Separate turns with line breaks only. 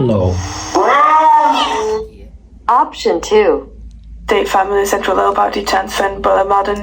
No.
Option 2.
Date family sexual low body transfer but modern